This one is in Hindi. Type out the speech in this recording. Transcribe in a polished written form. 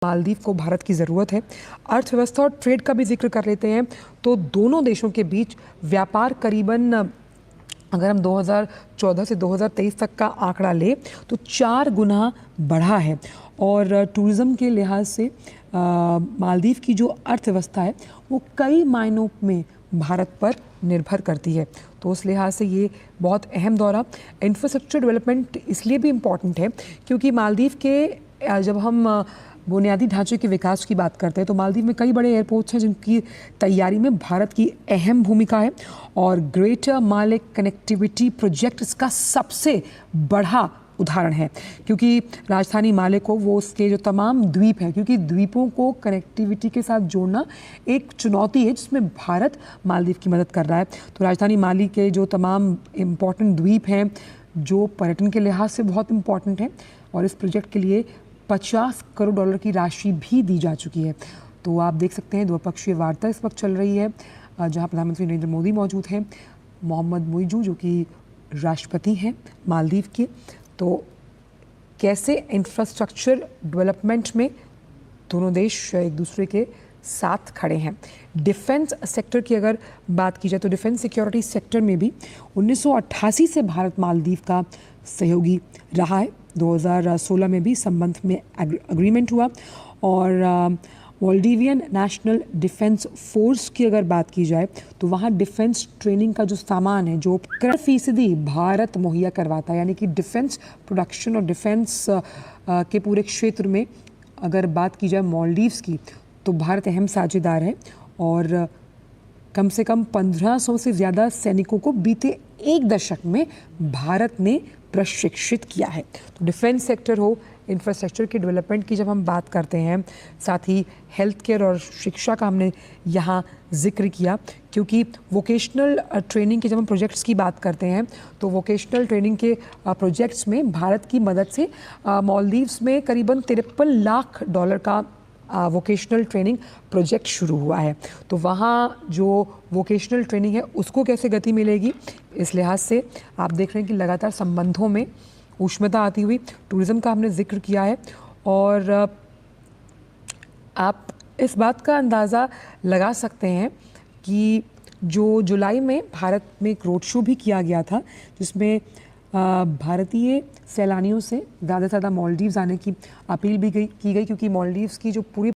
मालदीव को भारत की ज़रूरत है। अर्थव्यवस्था और ट्रेड का भी जिक्र कर लेते हैं तो दोनों देशों के बीच व्यापार करीबन, अगर हम 2014 से 2023 तक का आंकड़ा ले तो 4 गुना बढ़ा है। और टूरिज़्म के लिहाज से मालदीव की जो अर्थव्यवस्था है वो कई मायनों में भारत पर निर्भर करती है। तो उस लिहाज से ये बहुत अहम दौरा। इंफ्रास्ट्रक्चर डेवलपमेंट इसलिए भी इम्पॉर्टेंट है क्योंकि मालदीव के जब हम बुनियादी ढांचे के विकास की बात करते हैं तो मालदीव में कई बड़े एयरपोर्ट्स हैं जिनकी तैयारी में भारत की अहम भूमिका है। और ग्रेटर माले कनेक्टिविटी प्रोजेक्ट इसका सबसे बड़ा उदाहरण है क्योंकि राजधानी माले को वो उसके जो तमाम द्वीप हैं, क्योंकि द्वीपों को कनेक्टिविटी के साथ जोड़ना एक चुनौती है जिसमें भारत मालदीव की मदद कर रहा है। तो राजधानी माले के जो तमाम इम्पॉर्टेंट द्वीप हैं जो पर्यटन के लिहाज से बहुत इम्पॉर्टेंट हैं और इस प्रोजेक्ट के लिए $50 करोड़ की राशि भी दी जा चुकी है। तो आप देख सकते हैं द्विपक्षीय वार्ता इस वक्त चल रही है जहां प्रधानमंत्री नरेंद्र मोदी मौजूद हैं, मोहम्मद मुइज़ू जो कि राष्ट्रपति हैं मालदीव के। तो कैसे इंफ्रास्ट्रक्चर डेवलपमेंट में दोनों देश एक दूसरे के साथ खड़े हैं। डिफेंस सेक्टर की अगर बात की जाए तो डिफेंस सिक्योरिटी सेक्टर में भी 1988 से भारत मालदीव का सहयोगी रहा है। 2016 में भी संबंध में एग्रीमेंट हुआ। और मालदीवियन नेशनल डिफेंस फोर्स की अगर बात की जाए तो वहाँ डिफेंस ट्रेनिंग का जो सामान है जो 100% भारत मुहैया करवाता है, यानी कि डिफेंस प्रोडक्शन और डिफेंस के पूरे क्षेत्र में अगर बात की जाए मालदीव्स की तो भारत अहम साझेदार है। और कम से कम 1500 से ज़्यादा सैनिकों को बीते एक दशक में भारत ने प्रशिक्षित किया है। तो डिफेंस सेक्टर हो, इंफ्रास्ट्रक्चर के डेवलपमेंट की जब हम बात करते हैं, साथ ही हेल्थ केयर और शिक्षा का हमने यहाँ जिक्र किया क्योंकि वोकेशनल ट्रेनिंग के जब हम प्रोजेक्ट्स की बात करते हैं तो वोकेशनल ट्रेनिंग के प्रोजेक्ट्स में भारत की मदद से मालदीव्स में करीबन $53 लाख का वोकेशनल ट्रेनिंग प्रोजेक्ट शुरू हुआ है। तो वहाँ जो वोकेशनल ट्रेनिंग है उसको कैसे गति मिलेगी, इस लिहाज से आप देख रहे हैं कि लगातार संबंधों में ऊष्मता आती हुई। टूरिज़्म का हमने जिक्र किया है और आप इस बात का अंदाज़ा लगा सकते हैं कि जो जुलाई में भारत में एक रोड शो भी किया गया था जिसमें भारतीय सैलानियों से ज़्यादा से ज़्यादा मालदीव्स आने की अपील भी की गई क्योंकि मालदीव्स की जो पूरी